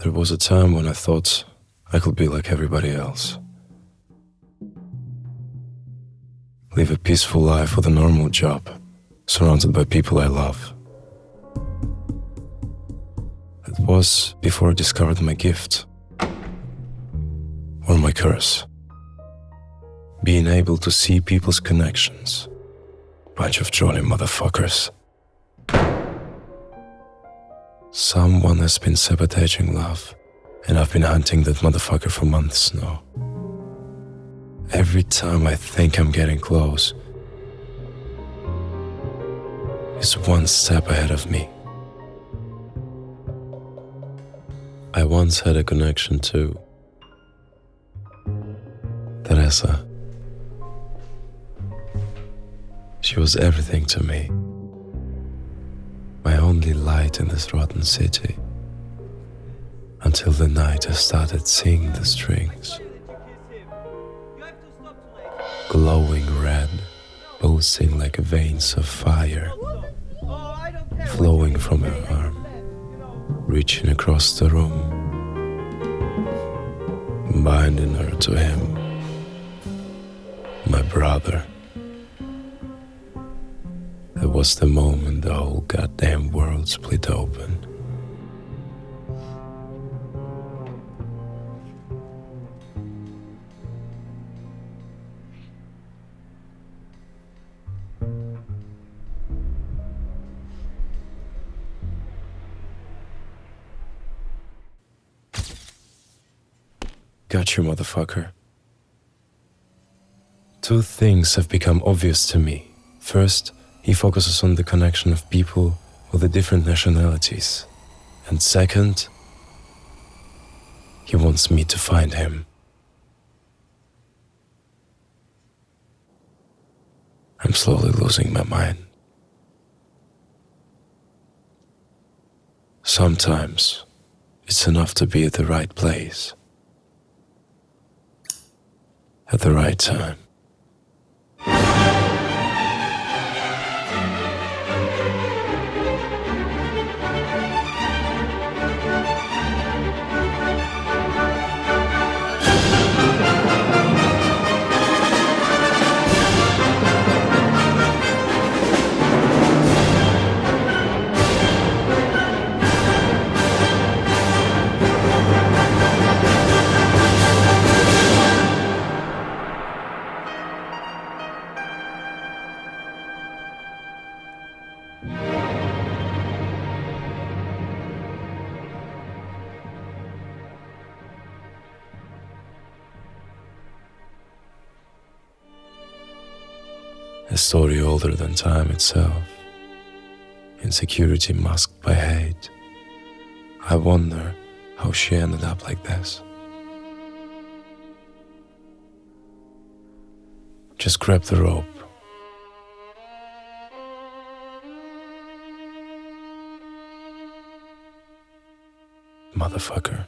There was a time when I thought I could be like everybody else. Live a peaceful life with a normal job, surrounded by people I love. It was before I discovered my gift, or my curse. Being able to see people's connections. Bunch of jolly motherfuckers. Someone has been sabotaging love, and I've been hunting that motherfucker for months now. Every time I think I'm getting close, he's one step ahead of me. I once had a connection to Teresa. She was everything to me. My only light in this rotten city. Until the night I started seeing the strings. Glowing red, pulsing like veins of fire, flowing from her arm, reaching across the room, binding her to him, my brother. It was the moment the whole goddamn world split open. Got you, motherfucker. Two things have become obvious to me. First, he focuses on the connection of people with the different nationalities. And second, he wants me to find him. I'm slowly losing my mind. Sometimes, it's enough to be at the right place. At the right time. A story older than time itself. Insecurity masked by hate. I wonder how she ended up like this. Just grab the rope. Motherfucker.